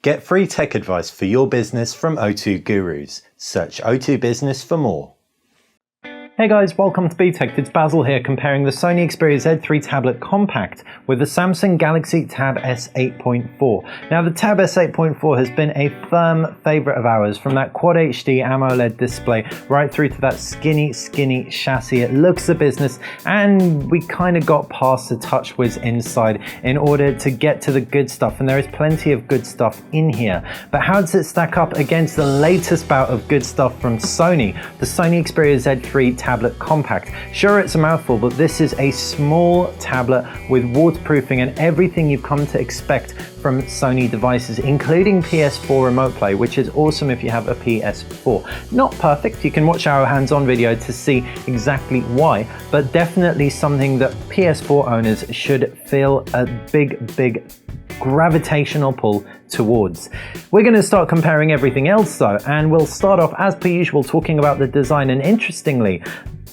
Get free tech advice for your business from O2 Gurus. Search O2 Business for more. Hey guys, welcome to BTech. It's Basil here comparing the Sony Xperia Z3 tablet compact with the Samsung Galaxy Tab S8.4. Now the Tab S8.4 has been a firm favorite of ours, from that Quad HD AMOLED display right through to that skinny chassis. It looks the business, and we kind of got past the TouchWiz inside in order to get to the good stuff, and there is plenty of good stuff in here. But how does it stack up against the latest bout of good stuff from Sony, the Sony Xperia Z3 tablet compact? Sure, it's a mouthful, but this is a small tablet with waterproofing and everything you've come to expect from Sony devices, including PS4 remote play, which is awesome if you have a PS4. Not perfect, you can watch our hands-on video to see exactly why, but definitely something that PS4 owners should feel a big gravitational pull towards. We're going to start comparing everything else though, and we'll start off as per usual talking about the design, and interestingly,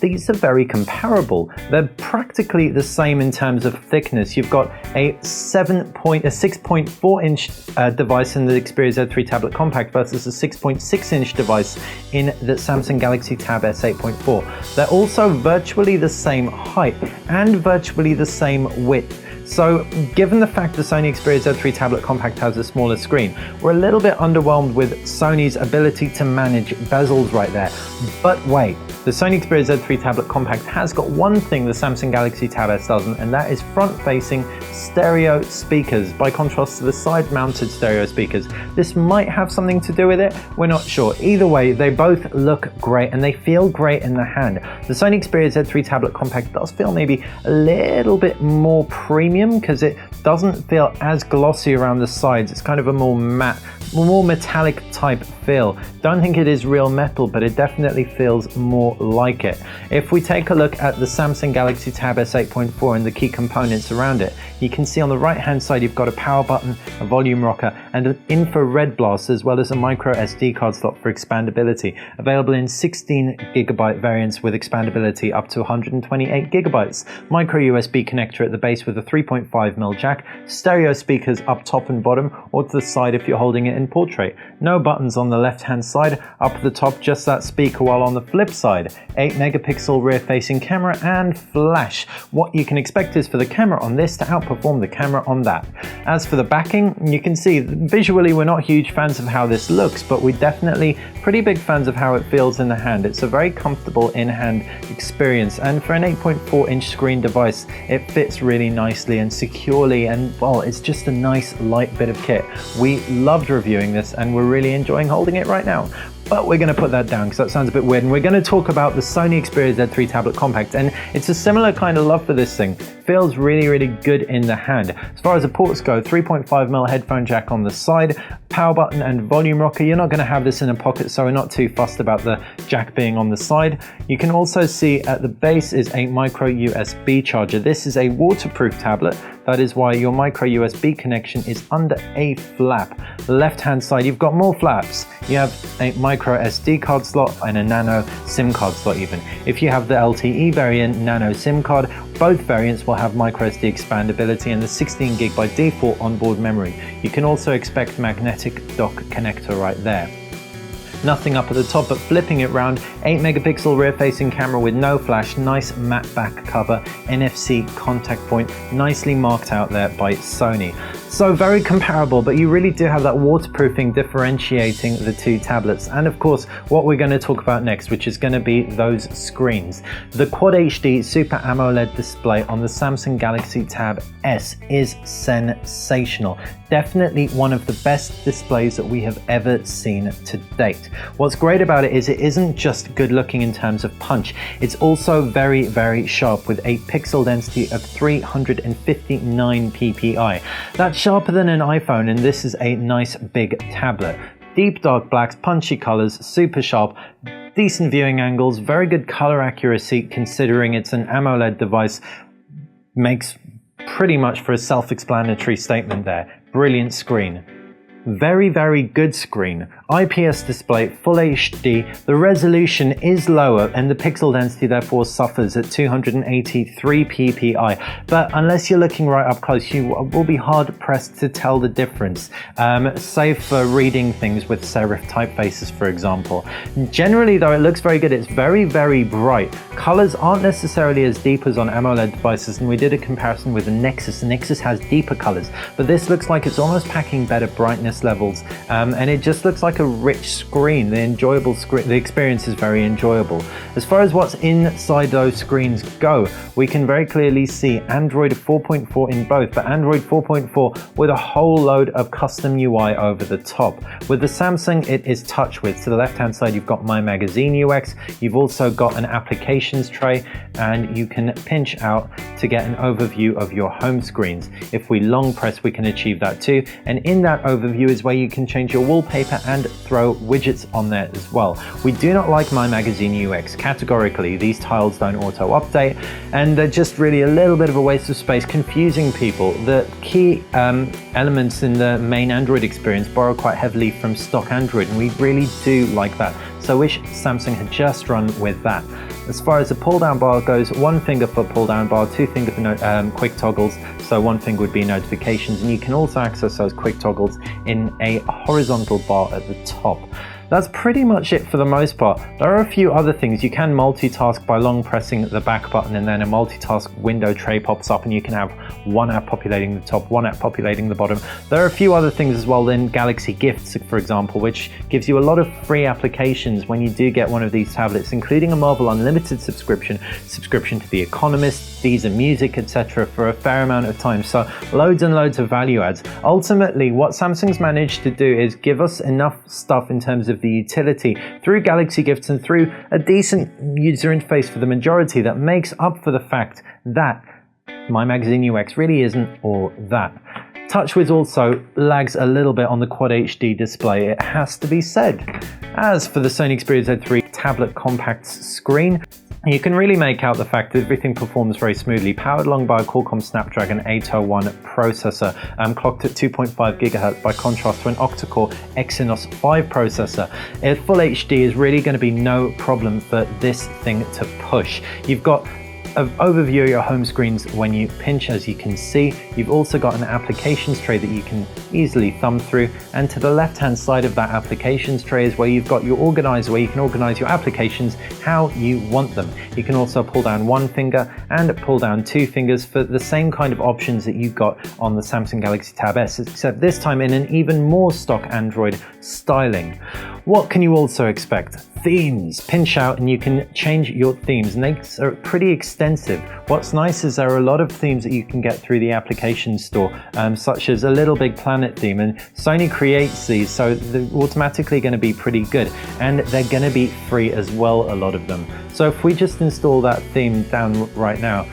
these are very comparable. They're practically the same in terms of thickness. You've got a 6.4 inch device in the Xperia Z3 tablet compact versus a 6.6 inch device in the Samsung Galaxy Tab S8.4. They're also virtually the same height and virtually the same width. So given the fact the Sony Xperia Z3 tablet compact has a smaller screen, we're a little bit underwhelmed with Sony's ability to manage bezels right there. But wait, the Sony Xperia Z3 tablet compact has got one thing the Samsung Galaxy Tab S doesn't, and that is front-facing stereo speakers, by contrast to the side-mounted stereo speakers. This might have something to do with it, we're not sure. Either way, they both look great and they feel great in the hand. The Sony Xperia Z3 tablet compact does feel maybe a little bit more premium because it doesn't feel as glossy around the sides. It's kind of a more matte, more metallic type feel. Don't think it is real metal, but it definitely feels more like it. If we take a look at the Samsung Galaxy Tab S8.4 and the key components around it, you can see on the right hand side you've got a power button, a volume rocker, and an infrared blast, as well as a micro SD card slot for expandability, available in 16GB variants with expandability up to 128GB, micro USB connector at the base with a 3.5mm jack, stereo speakers up top and bottom, or to the side if you're holding it in portrait. No buttons on the left hand side, up at the top just that speaker, while on the flip side 8MP rear facing camera and flash. What you can expect is for the camera on this to outperform the camera on that. As for the backing, you can see visually we're not huge fans of how this looks, but we're definitely pretty big fans of how it feels in the hand. It's a very comfortable in-hand experience, and for an 8.4 inch screen device it fits really nicely and securely, and well, it's just a nice light bit of kit. We loved reviewing this and we're really enjoying holding it right now. But we're going to put that down because that sounds a bit weird, and we're going to talk about the Sony Xperia Z3 tablet compact, and it's a similar kind of love for this thing. Feels really good in the hand. As far as the ports go, 3.5mm headphone jack on the side, power button and volume rocker. You're not going to have this in a pocket, so we're not too fussed about the jack being on the side. You can also see at the base is a micro USB charger. This is a waterproof tablet. That is why your micro USB connection is under a flap. The left hand side, you've got more flaps. You have a micro SD card slot and a nano SIM card slot even. If you have the LTE variant nano SIM card, both variants will have micro SD expandability and the 16GB by default onboard memory. You can also expect magnetic dock connector right there. Nothing up at the top, but flipping it round, 8MP rear facing camera with no flash, nice matte back cover, NFC contact point, nicely marked out there by Sony. So very comparable, but you really do have that waterproofing differentiating the two tablets. And of course, what we're going to talk about next, which is going to be those screens. The Quad HD Super AMOLED display on the Samsung Galaxy Tab S is sensational. Definitely one of the best displays that we have ever seen to date. What's great about it is it isn't just good looking in terms of punch, it's also very sharp with a pixel density of 359 ppi. That's sharper than an iPhone, and this is a nice big tablet. Deep dark blacks, punchy colors, super sharp, decent viewing angles, very good color accuracy considering it's an AMOLED device. Makes pretty much for a self-explanatory statement there. Brilliant screen. Very good screen. IPS display, full HD, the resolution is lower and the pixel density therefore suffers at 283 ppi, but unless you're looking right up close you will be hard pressed to tell the difference, save for reading things with serif typefaces for example. Generally though it looks very good, it's very bright. Colors aren't necessarily as deep as on AMOLED devices, and we did a comparison with the Nexus. The Nexus has deeper colors, but this looks like it's almost packing better brightness levels, and it just looks like a rich screen. The experience is very enjoyable. As far as what's inside those screens go, we can very clearly see Android 4.4 in both, but Android 4.4 with a whole load of custom UI over the top. With the Samsung, it is TouchWiz. To the left hand side, you've got My Magazine UX. You've also got an applications tray, and you can pinch out to get an overview of your home screens. If we long press, we can achieve that too. And in that overview is where you can change your wallpaper and throw widgets on there as well. We do not like My Magazine UX categorically. These tiles don't auto update and they're just really a little bit of a waste of space, confusing people. The key elements in the main Android experience borrow quite heavily from stock Android, and we really do like that. So I wish Samsung had just run with that. As far as the pull down bar goes, one finger for pull down bar, two finger for quick toggles. So one finger would be notifications, and you can also access those quick toggles in a horizontal bar at the top. That's pretty much it for the most part. There are a few other things. You can multitask by long pressing the back button, and then a multitask window tray pops up and you can have one app populating the top, one app populating the bottom. There are a few other things as well in Galaxy Gifts, for example, which gives you a lot of free applications when you do get one of these tablets, including a Marvel Unlimited subscription to The Economist, Deezer Music, etc. for a fair amount of time. So loads and loads of value adds. Ultimately, what Samsung's managed to do is give us enough stuff in terms of the utility through Galaxy Gifts and through a decent user interface for the majority that makes up for the fact that My Magazine UX really isn't all that. TouchWiz also lags a little bit on the Quad HD display, it has to be said. As for the Sony Xperia Z3 tablet compact screen, you can really make out the fact that everything performs very smoothly, powered along by a Qualcomm Snapdragon 801 processor, clocked at 2.5 GHz by contrast to an octa-core Exynoss 5 processor. A full HD is really going to be no problem for this thing to push. You've got an overview of your home screens when you pinch, as you can see. You've also got an applications tray that you can easily thumb through, and to the left hand side of that applications tray is where you've got your organizer, where you can organize your applications how you want them. You can also pull down one finger and pull down two fingers for the same kind of options that you've got on the Samsung Galaxy Tab S, except this time in an even more stock Android styling. What can you also expect? Themes. Pinch out and you can change your themes, and they are pretty extensive. What's nice is there are a lot of themes that you can get through the application store, such as a Little Big Planet theme, and Sony creates these, so they're automatically going to be pretty good, and they're going to be free as well, a lot of them. So if we just install that theme down right now,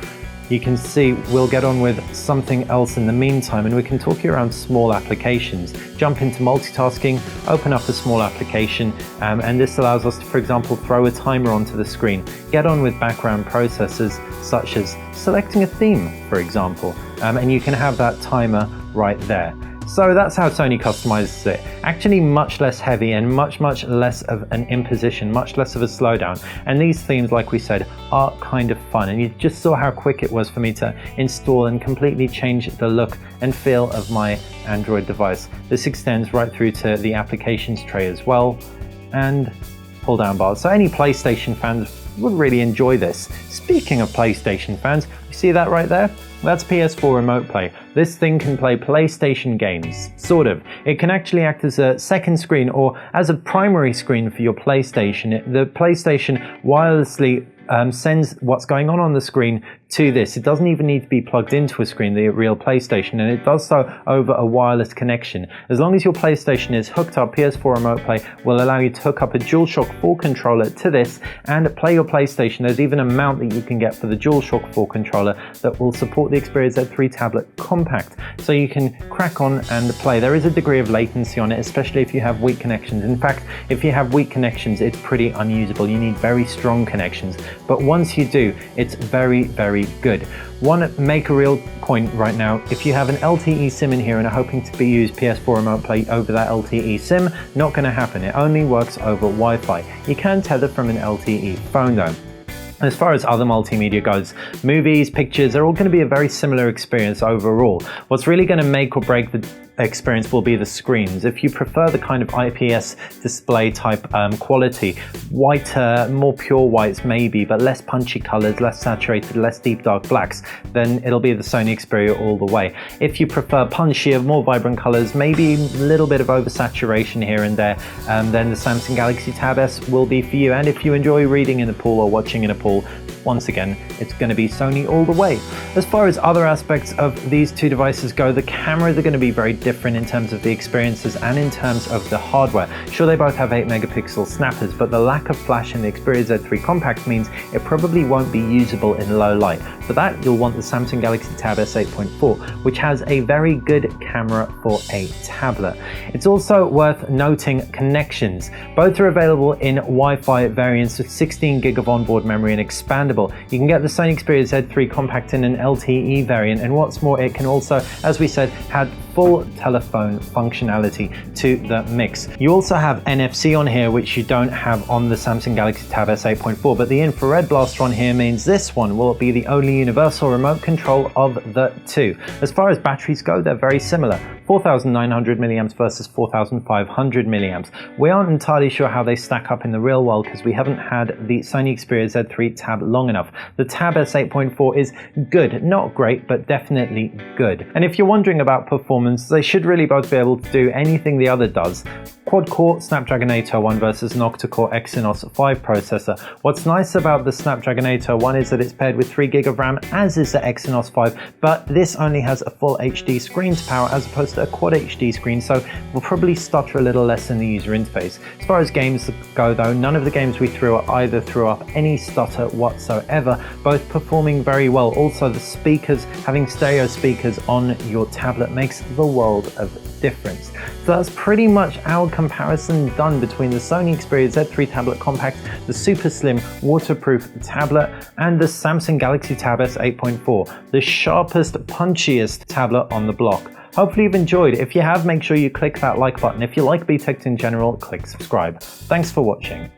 you can see we'll get on with something else in the meantime, and we can talk you around small applications. Jump into multitasking, open up a small application, and this allows us to, for example, throw a timer onto the screen. Get on with background processes such as selecting a theme, for example, and you can have that timer right there. So that's how Sony customizes it. Actually much less heavy and much less of an imposition, much less of a slowdown. And these themes, like we said, are kind of fun. And you just saw how quick it was for me to install and completely change the look and feel of my Android device. This extends right through to the applications tray as well, and pull down bars. So any PlayStation fans would really enjoy this. Speaking of PlayStation fans, you see that right there? That's PS4 Remote Play. This thing can play PlayStation games, sort of. It can actually act as a second screen or as a primary screen for your PlayStation. The PlayStation wirelessly sends what's going on the screen to this. It doesn't even need to be plugged into a screen, the real PlayStation, and it does so over a wireless connection. As long as your PlayStation is hooked up, PS4 Remote Play will allow you to hook up a DualShock 4 controller to this and play your PlayStation. There's even a mount that you can get for the DualShock 4 controller that will support the Xperia Z3 tablet compact, so you can crack on and play. There is a degree of latency on it, especially if you have weak connections. In fact, if you have weak connections, it's pretty unusable. You need very strong connections, but once you do, it's very very good. Want to make a real point right now, if you have an LTE SIM in here and are hoping to use PS4 Remote Play over that LTE SIM, not going to happen. It only works over Wi-Fi. You can tether from an LTE phone though. As far as other multimedia goes, movies, pictures, they're all going to be a very similar experience overall. What's really going to make or break the experience will be the screens. If you prefer the kind of IPS display type quality, whiter, more pure whites maybe, but less punchy colors, less saturated, less deep dark blacks, then it'll be the Sony Xperia all the way. If you prefer punchier, more vibrant colors, maybe a little bit of oversaturation here and there, then the Samsung Galaxy Tab S will be for you. And if you enjoy reading in the pool or watching in a pool, once again, it's going to be Sony all the way. As far as other aspects of these two devices go, the cameras are going to be very different in terms of the experiences and in terms of the hardware. Sure, they both have 8 megapixel snappers, but the lack of flash in the Xperia Z3 Compact means it probably won't be usable in low light. For that, you'll want the Samsung Galaxy Tab S 8.4, which has a very good camera for a tablet. It's also worth noting connections. Both are available in Wi-Fi variants with 16 gig of onboard memory and expandable. You can get the Sony Xperia Z3 Compact in an LTE variant, and what's more, it can also, as we said, add full telephone functionality to the mix. You also have NFC on here, which you don't have on the Samsung Galaxy Tab S 8.4, but the infrared blaster on here means this one will be the only universal remote control of the two. As far as batteries go, they're very similar. 4,900 milliamps versus 4,500 milliamps. We aren't entirely sure how they stack up in the real world because we haven't had the Sony Xperia Z3 Tab long enough. The Tab S 8.4 is good, not great, but definitely good. And if you're wondering about performance, they should really both be able to do anything the other does. Quad-core Snapdragon 801 versus an octa-core Exynoss 5 processor. What's nice about the Snapdragon 801 is that it's paired with 3 gig of RAM, as is the Exynoss 5, but this only has a full HD screen to power as opposed to a quad HD screen, so will probably stutter a little less in the user interface. As far as games go though, none of the games we threw up any stutter whatsoever, both performing very well. Also, the speakers, having stereo speakers on your tablet makes the world of difference. So that's pretty much our comparison done between the Sony Xperia Z3 Tablet Compact, the super slim waterproof tablet, and the Samsung Galaxy Tab S 8.4, the sharpest, punchiest tablet on the block. Hopefully you've enjoyed. If you have, make sure you click that like button. If you like BTech in general, click subscribe. Thanks for watching.